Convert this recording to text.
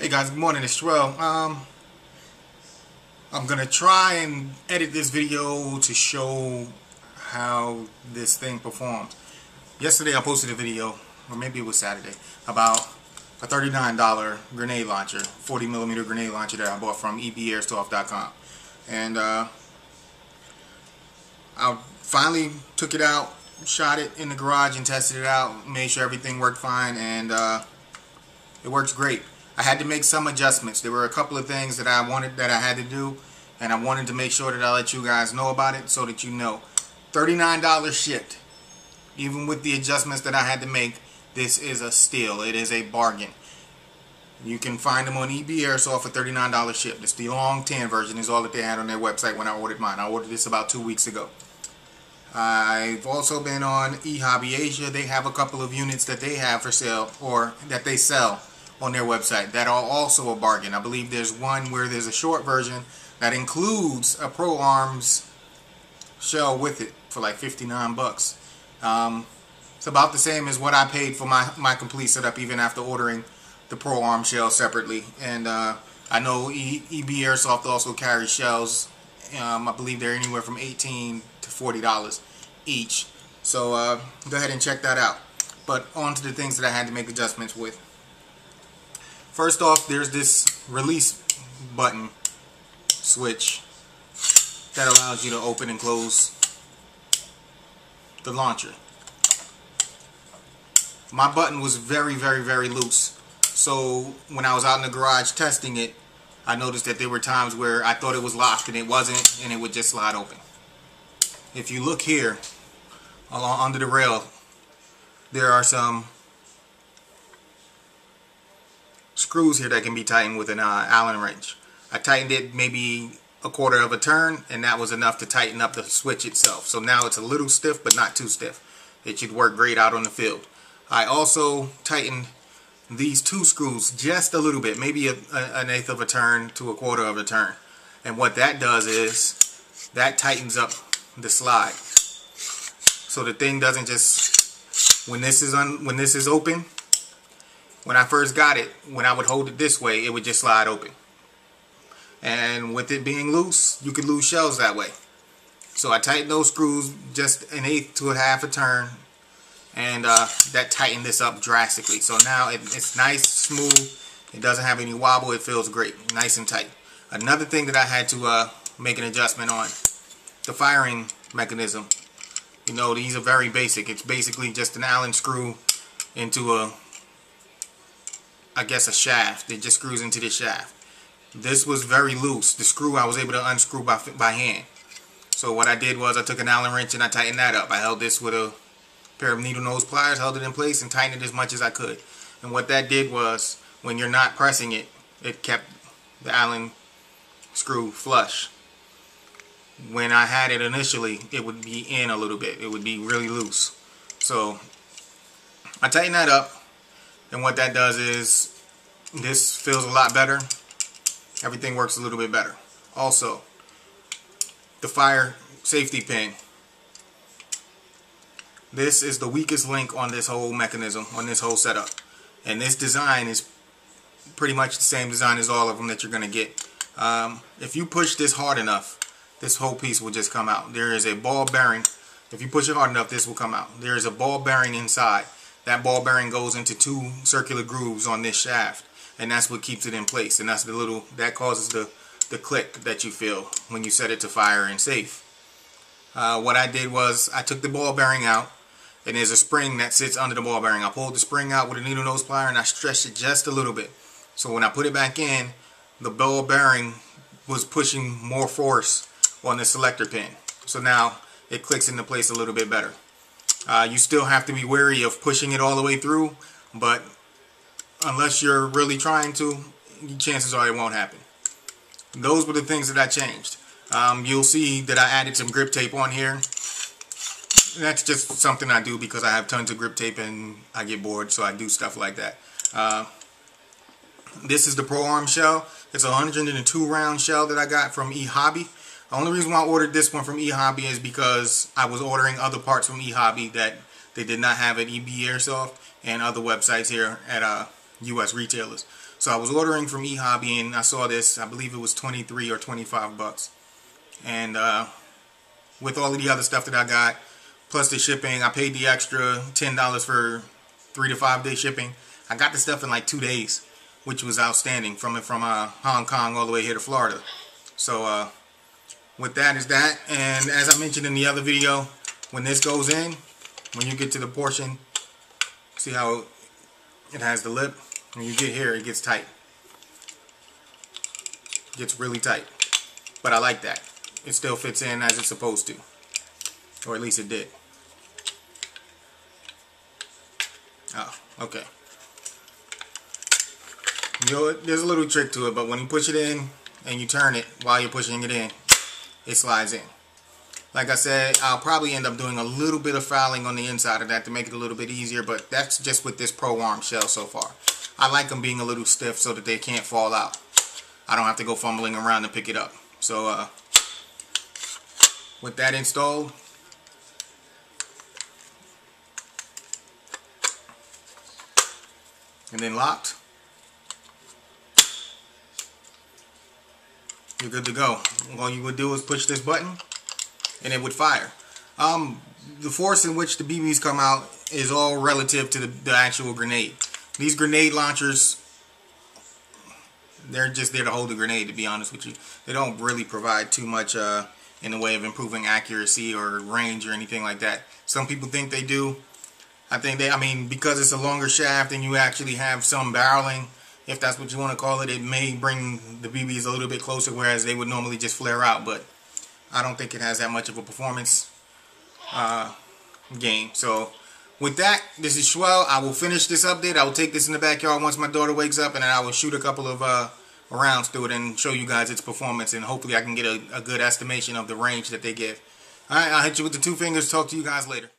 Hey guys, good morning, it's Terrell. I'm gonna try and edit this video to show how this thing performs. Yesterday I posted a video, or maybe it was Saturday, about a $39 grenade launcher, 40mm grenade launcher that I bought from EBairsoft.com. And I finally took it out, shot it in the garage and tested it out, made sure everything worked fine, and it works great. I had to make some adjustments. There were a couple of things that I had to do, and I wanted to make sure that I let you guys know about it so that you know. $39 shipped. Even with the adjustments that I had to make, this is a steal. It is a bargain. You can find them on EBairsoft for $39 shipped. It's the long tan version is all that they had on their website when I ordered mine. I ordered this about 2 weeks ago. I've also been on eHobby Asia. They have a couple of units that they have for sale, or that they sell on their website, that are also a bargain. I believe there's one where there's a short version that includes a Pro Arms shell with it for like 59 bucks. It's about the same as what I paid for my complete setup, even after ordering the Pro Arms shell separately. And I know EBairsoft also carries shells. I believe they're anywhere from $18 to $40 each. So go ahead and check that out. But on to the things that I had to make adjustments with. First off, there's this release button switch that allows you to open and close the launcher. My button was very loose, so when I was out in the garage testing it, I noticed that there were times where I thought it was locked and it wasn't, and it would just slide open. If you look here along under the rail, there are some screws here that can be tightened with an Allen wrench. I tightened it maybe a quarter of a turn, and that was enough to tighten up the switch itself. So now it's a little stiff, but not too stiff. It should work great out on the field. I also tightened these two screws just a little bit, maybe an eighth of a turn to a quarter of a turn. And what that does is that tightens up the slide, so the thing doesn't just, when this is open. When I first got it, when I would hold it this way, it would just slide open. And with it being loose, you could lose shells that way. So I tightened those screws just an eighth to a half a turn, and that tightened this up drastically. So now it's nice, smooth. It doesn't have any wobble. It feels great, nice and tight. Another thing that I had to make an adjustment on, the firing mechanism. You know, these are very basic. It's basically just an Allen screw into a shaft. It just screws into the shaft. This was very loose. The screw I was able to unscrew by hand. So what I did was I took an Allen wrench and I tightened that up. I held this with a pair of needle nose pliers, held it in place, and tightened it as much as I could. And what that did was, when you're not pressing it, it kept the Allen screw flush. When I had it initially, it would be in a little bit. It would be really loose. So I tightened that up. And what that does is, this feels a lot better. Everything works a little bit better. Also, the fire safety pin. This is the weakest link on this whole mechanism, on this whole setup. And this design is pretty much the same design as all of them that you're going to get. If you push this hard enough, this whole piece will just come out. There is a ball bearing. If you push it hard enough, this will come out. There is a ball bearing inside. That ball bearing goes into two circular grooves on this shaft, and that's what keeps it in place. And that's that causes the click that you feel when you set it to fire and safe. What I did was I took the ball bearing out, and there's a spring that sits under the ball bearing. I pulled the spring out with a needle nose plier and I stretched it just a little bit. So when I put it back in, the ball bearing was pushing more force on the selector pin. So now it clicks into place a little bit better. You still have to be wary of pushing it all the way through, but unless you're really trying to, chances are it won't happen. Those were the things that I changed. You'll see that I added some grip tape on here. That's just something I do because I have tons of grip tape and I get bored, so I do stuff like that. This is the Pro Arms shell. It's a 102 round shell that I got from eHobby. The only reason why I ordered this one from eHobby is because I was ordering other parts from eHobby that they did not have at EBairsoft and other websites here at US retailers. So I was ordering from eHobby and I saw this. I believe it was 23 or 25 bucks. And with all of the other stuff that I got, plus the shipping, I paid the extra $10 for 3 to 5 day shipping. I got the stuff in like 2 days, which was outstanding from Hong Kong all the way here to Florida. So with that is that. And as I mentioned in the other video, when this goes in, when you get to the portion, see how it has the lip? When you get here, it gets tight. It gets really tight. But I like that. It still fits in as it's supposed to. Or at least it did. Oh, okay. There's a little trick to it, but when you push it in and you turn it while you're pushing it in, it slides in. Like I said, I'll probably end up doing a little bit of fouling on the inside of that to make it a little bit easier, but that's just with this Pro Arm shell so far. I like them being a little stiff so that they can't fall out. I don't have to go fumbling around to pick it up. So with that installed, and then locked, you're good to go. All you would do is push this button and it would fire. The force in which the BBs come out is all relative to the actual grenade. These grenade launchers, they're just there to hold the grenade, to be honest with you. They don't really provide too much in the way of improving accuracy or range or anything like that. Some people think they do. I mean, because it's a longer shaft and you actually have some barreling, if that's what you want to call it, it may bring the BBs a little bit closer, whereas they would normally just flare out. But I don't think it has that much of a performance gain. So with that, this is Schwell. I will finish this update. I will take this in the backyard once my daughter wakes up, and then I will shoot a couple of rounds through it and show you guys its performance, and hopefully I can get a good estimation of the range that they give. Alright, I'll hit you with the 2 fingers. Talk to you guys later.